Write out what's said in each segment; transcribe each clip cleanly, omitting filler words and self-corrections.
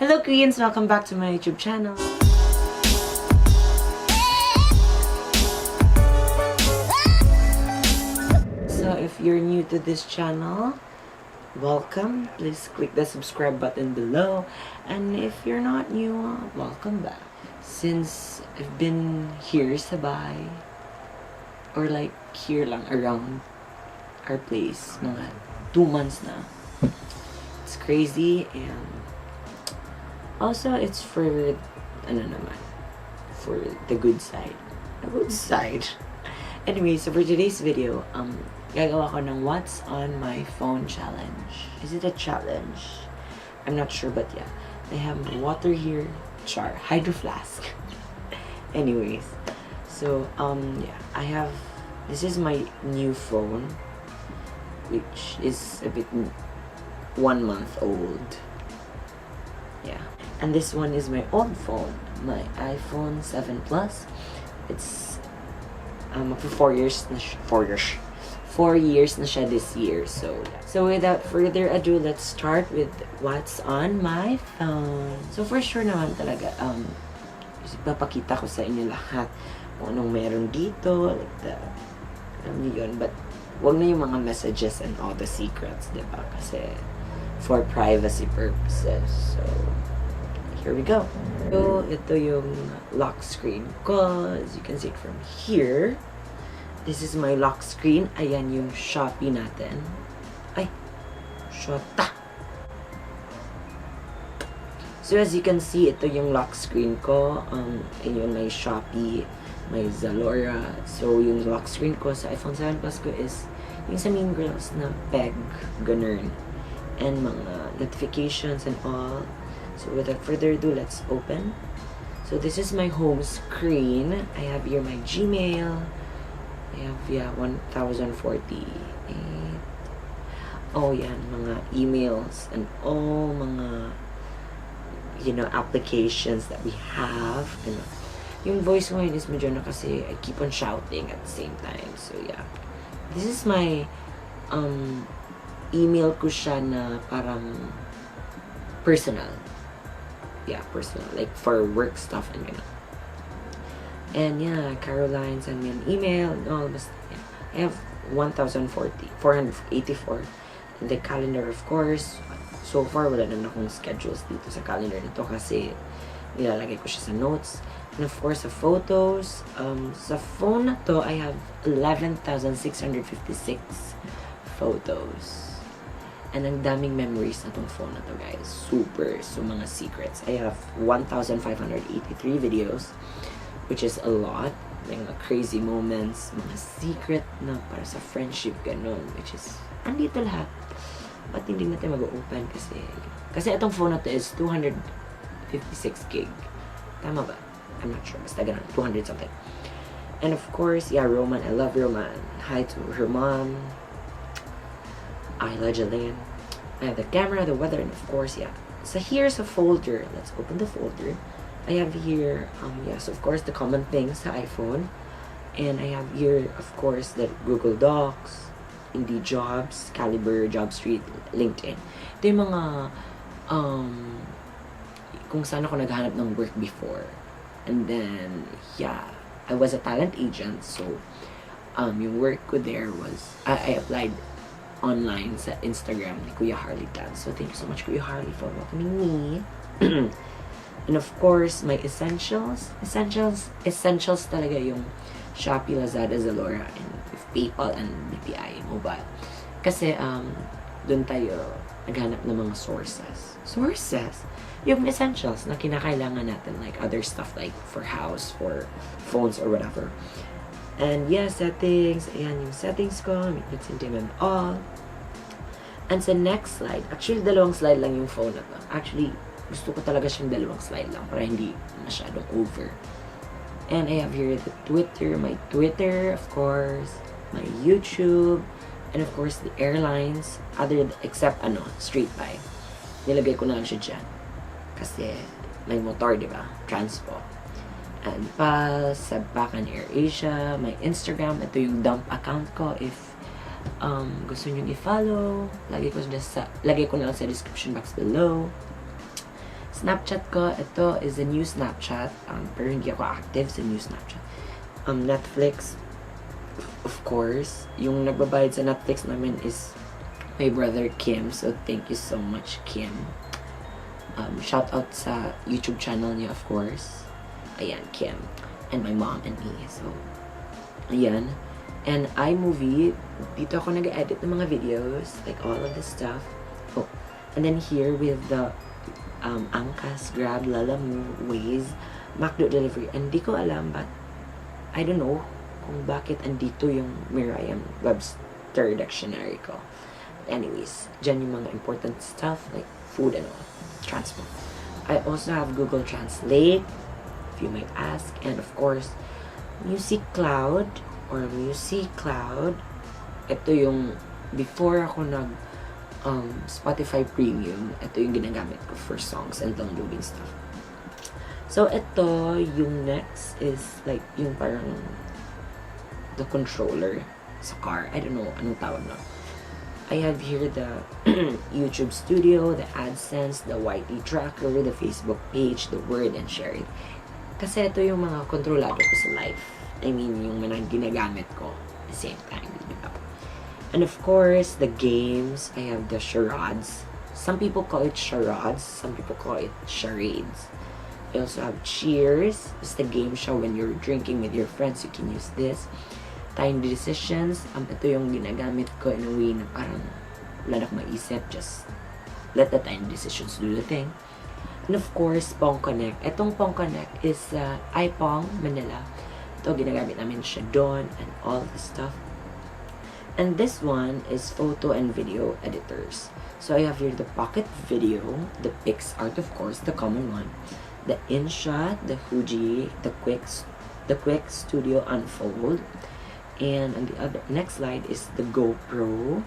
Hello Queens! Welcome back to my YouTube channel. So if you're new to this channel, welcome. Please click the subscribe button below. And if you're not new, welcome back. Since I've been here sabay, or like here lang around our place, mga 2 months na. It's crazy, and also it's for for the good side. The good side. Anyway, so for today's video, gagawa ko ng what's on my phone challenge. Is it a challenge? I'm not sure, but yeah. I have water here. Char. Hydro flask. Anyways. So, yeah. This is my new phone, which is a bit 1 month old. Yeah. And this one is my old phone. My iPhone 7 Plus. It's for 4 years na 4 years na siya this year. So without further ado, let's start with what's on my phone. So for sure naman talaga, papakita ko sa inyo lahat kung anong meron dito, like alam niyo yun. But wag na yung mga messages and all the secrets, diba? Kasi for privacy purposes. So here we go. So ito yung lock screen ko. As you can see it from here. This is my lock screen. Ayan yung Shopee natin. Ay, Shota. So as you can see, ito yung lock screen ko. Ayun, may Shopee, may Zalora. So yung lock screen ko sa iPhone 7 Plus ko is yung sa Mean Girls na peg, ganun. And mga notifications and all. So without further ado, let's open. So this is my home screen. I have here my Gmail. I have, 1,048. Oh, yan, mga emails and all mga, applications that we have. Yung voice ko ngayon is medyo na kasi I keep on shouting at the same time. So, yeah. This is my, email ko siya na parang personal. Yeah, personal. Like, for work stuff and gano'n. And yeah, Caroline sent me an email and all this. Yeah. I have 484. And the calendar, of course. So far, wala na akong schedules dito sa calendar nito kasi nilalagay ko siya sa notes. And of course, sa photos. Sa phone na to, I have 11,656 photos. And ang daming memories na tong phone na to, guys. Super. So, mga secrets. I have 1,583 videos, which is a lot. Mga crazy moments, mga secret na para sa friendship, ganun. Which is, andito lahat. Ba't hindi natin mag-open kasi itong phone na to is 256 gig. Tama ba? I'm not sure. Basta ganun. 200 something. And of course, yeah, Roman. I love Roman. Hi to her mom. I love Jalen. I have the camera, the weather, and of course, yeah. So here's a folder. Let's open the folder. I have here, yes, of course, the common things sa iPhone. And I have here, of course, the Google Docs, Indeed Jobs, Caliber, JobStreet, LinkedIn. Ito yung mga, kung saan ako naghanap ng work before. And then, yeah, I was a talent agent. So, yung work ko there was, I applied online sa Instagram ni Kuya Harley Tan. So, thank you so much, Kuya Harley, for welcoming me. And of course, my essentials talaga yung Shopee, Lazada, Zalora, and with PayPal and BPI Mobile. Kasi, doon tayo naghanap ng mga sources. Yung essentials na kinakailangan natin, like other stuff like for house, for phones, or whatever. And yeah, settings. Ayan yung settings ko. Mik Natindim and all. And sa next slide, actually, 2 slide lang yung phone na to. Actually, gusto ko talaga siyang 2 slide lang para hindi masyadong over. And I have here the Twitter, my Twitter, of course, my YouTube, and of course, the airlines, except, Street Buy. Nilagay ko na lang siya dyan. Kasi, may motor, di ba? Transpo. And Pulse, Sabpakan, AirAsia, my Instagram, ito yung dump account ko if gusto nyo i-follow. Lagay ko na lang sa description box below. Snapchat ko, ito is a new Snapchat. Pero hindi ako active sa new Snapchat. Netflix, of course. Yung nagbabayad sa Netflix namin is my brother Kim. So, thank you so much, Kim. Shout out sa YouTube channel niya, of course. Ayan, Kim. And my mom and me. So, ayan. And iMovie, dito ako nag-edit ng mga videos. Like, all of this stuff. Oh, and then here with the Angkas, Grab, Lalamove, Waze, McDo Delivery. And di ko alam, but I don't know kung bakit andito yung Merriam-Webster dictionary ko. Anyways, dyan yung mga important stuff like food and all. Transport. I also have Google Translate, if you might ask. And of course, Music Cloud. Ito yung before ako nag Spotify Premium, ito yung ginagamit ko for songs and downloading stuff. So, ito, yung next is like yung parang the controller sa car. I don't know anong tawag na. I have here the YouTube Studio, the AdSense, the YT Tracker, the Facebook page, the Word, and Share It. Kasi ito yung mga kontrolado ko sa life. I mean, yung mga ginagamit ko at the same time. And of course, the games. I have the charades. Some people call it charades. Some people call it charades. I also have Cheers. It's the game show when you're drinking with your friends. You can use this. Tiny Decisions. Ito yung ginagamit ko in a way na parang wala na akong maisip. Just let the tiny decisions do the thing. And of course, Pong Connect. Itong Pong Connect is iPong Manila. Ito, ginagamit namin siya doon and all the stuff. And this one is photo and video editors. So I have here the Pocket Video, the PixArt, of course, the common one, the InShot, the Fuji, the Quick Studio Unfold, and on the other next slide is the GoPro,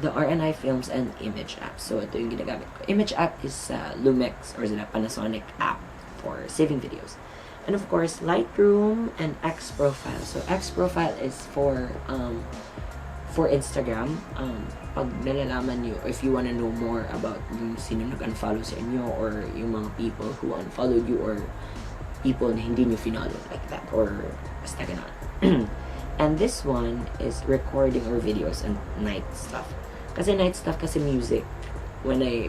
the RNI Films, and Image app. So ito yung ginagamit ko. Image app is Lumix or the Panasonic app for saving videos. And of course, Lightroom and Xprofile. So Xprofile is for Instagram. Pag nalalaman nyo, if you wanna know more about yung sino nag-unfollow sa inyo or yung mga people who unfollowed you or people na hindi nyo finollow like that or basta ganon. And this one is recording or videos and night stuff. Kasi night stuff kasi music. When I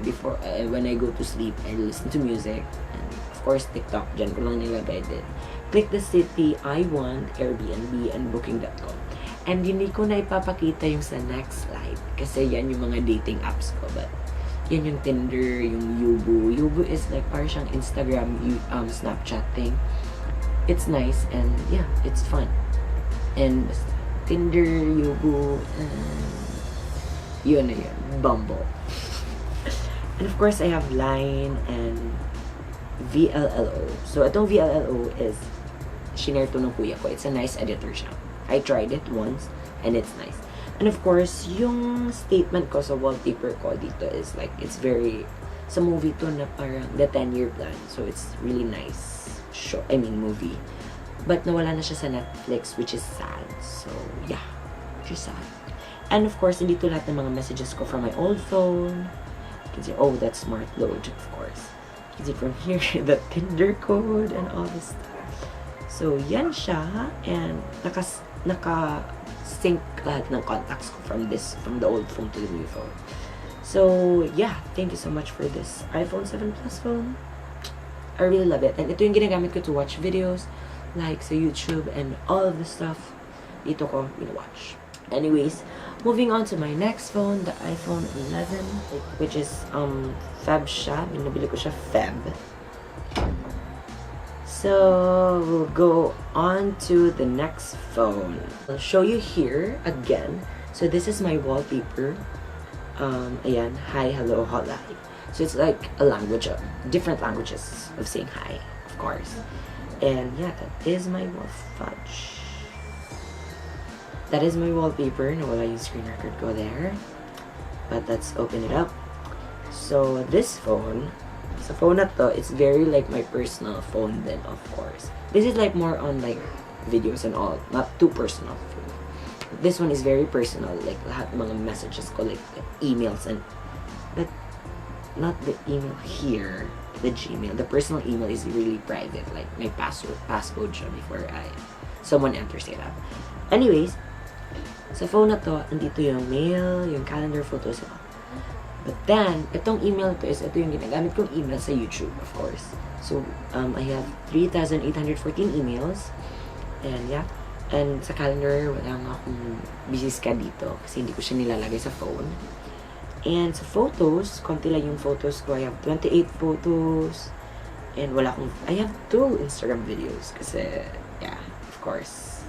go to sleep, I listen to music. And of course, TikTok. Dyan ko lang nilagay din. Click the city I want, Airbnb, and Booking.com. And hindi ko na ipapakita yung sa next slide. Kasi yan yung mga dating apps ko. But yan yung Tinder, yung Yubu. Yubu is like parang siyang Instagram, Snapchat thing. It's nice and yeah, it's fun. And Tinder, Yubu, and yun na yun. Bumble. And of course, I have Line and VLLO. So, itong VLLO is shinare to ng kuya ko. It's a nice editor siya. I tried it once and it's nice. And of course, yung statement ko sa wallpaper ko dito is like, it's very, sa movie to na parang the 10-year plan. So, it's really nice show, movie. But nawala na siya sa Netflix, which is sad. So, yeah, which is sad. And of course, dito lahat ng mga messages ko from my old phone. You can see, oh, that's smart load, of course. You can see from here, the Tinder code and all this stuff. So, yan siya. And naka-sync lahat ng contacts ko from the old phone to the new phone. So, yeah, thank you so much for this iPhone 7 Plus phone. I really love it. And ito yung ginagamit ko to watch videos, like sa YouTube and all of the stuff. Dito ko watch. Anyways, moving on to my next phone, the iPhone 11, which is Feb siya. Binabili ko siya Feb. So, we'll go on to the next phone. I'll show you here again. So, this is my wallpaper. Ayan, hi, hello, hola. So, it's like a language, different languages of saying hi, of course. And yeah, that is my fudge. That is my wallpaper. Nawala yung screen record ko there. But let's open it up. So, this phone, sa phone na to, it's very like my personal phone then, of course. This is like more on like videos and all, not too personal. This one is very personal, like lahat ng mga messages ko, like emails and, but not the email here. the Gmail. The personal email is really private. Like, may passcode siya before someone enters it up. Anyways, sa phone na to, andito yung mail, yung calendar, photos, and all. But then, itong email to is, ito yung ginagamit kong email sa YouTube, of course. So, I have 3,814 emails. And yeah. And sa calendar, wala nga akong busy dito kasi hindi ko siya nilalagay sa phone. And sa photos, konti lang yung photos ko. I have 28 photos. And I have 2 Instagram videos kasi, yeah, of course,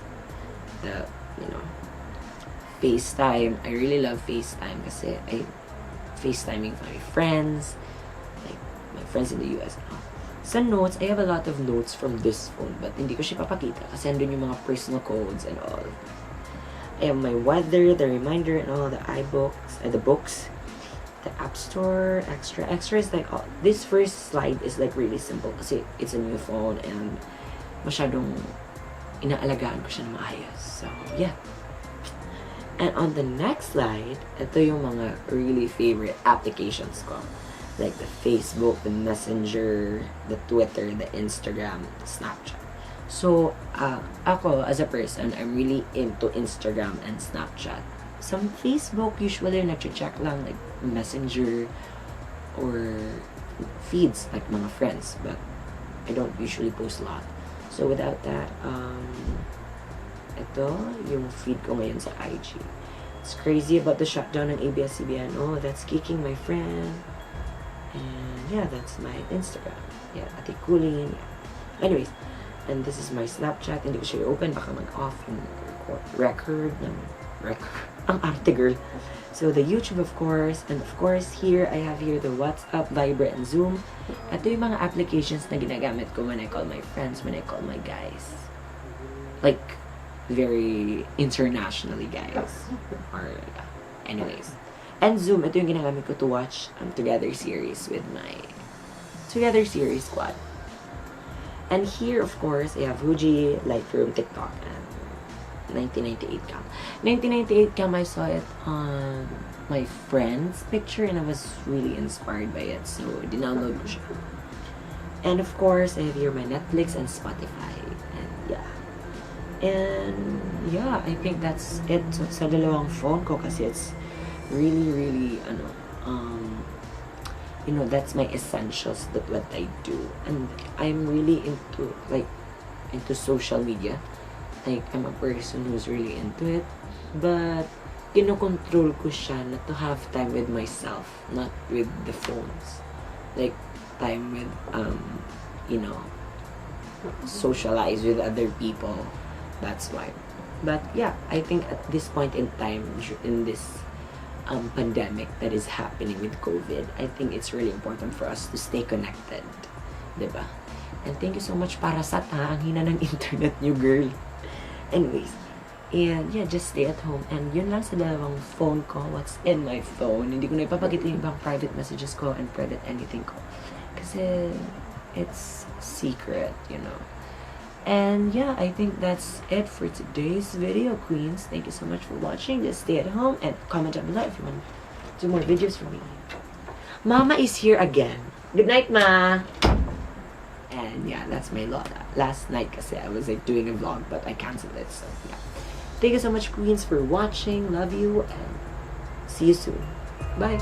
FaceTime. I really love FaceTime kasi FaceTiming with my friends, like my friends in the US. Sa notes, I have a lot of notes from this phone, but hindi ko siya papakita kasi andun yung mga personal codes and all. I have my weather, the reminder, and all the iBooks, the books, the App Store, extra is like, this first slide is like really simple kasi it's a new phone and masyadong inaalagaan ko siya na maayos. So, yeah. And on the next slide, ito yung mga really favorite applications ko. Like the Facebook, the Messenger, the Twitter, the Instagram, Snapchat. So, ako as a person, I'm really into Instagram and Snapchat. Some Facebook, usually nag-check lang like Messenger or feeds like mga friends. But I don't usually post a lot. So without that, ito yung feed ko ngayon sa IG. It's crazy about the shutdown ng ABS-CBN. Oh, that's kicking my friend. And yeah, that's my Instagram. Yeah, Ate Kulin. Yeah. Anyways, and this is my Snapchat. Hindi ko siya open. Baka mag-off yung record. Ang arte, girl. So, the YouTube, of course. And of course, here, I have here the WhatsApp, Viber, and Zoom. Ito yung mga applications na ginagamit ko when I call my friends, when I call my guys. Like, very internationally, guys. Or, anyways. And Zoom, ito yung ginagamit ko to watch Together series with my Together series squad. And here, of course, I have Fuji, Lightroom, TikTok, and 1998 cam. 1998 cam, I saw it on my friend's picture and I was really inspired by it. So, dinownload ko siya. And of course, I have here my Netflix and Spotify. And yeah. And yeah, I think that's it sa dalawang phone ko kasi it's really that's my essentials, that what I do. And I'm really into social media. Like, I'm a person who's really into it. But kinokontrol ko siya na to have time with myself, not with the phones. Like, time with socialize with other people. That's why. But yeah, I think at this point in time, in this pandemic that is happening with COVID, I think it's really important for us to stay connected. Diba? And thank you so much, Parasat, ha? Ang hina ng internet niyo, girl. Anyways, and yeah, just stay at home. And yun lang sa dalawang phone ko, what's in my phone. Hindi ko na ipapakita yung ibang private messages ko and private anything ko. Kasi it's secret, And yeah, I think that's it for today's video, Queens. Thank you so much for watching. Just stay at home and comment down below if you want to do more videos from me. Mama is here again. Good night, Ma! And yeah, that's my last night kasi I was doing a vlog but I canceled it. So yeah. Thank you so much, Queens, for watching. Love you and see you soon. Bye!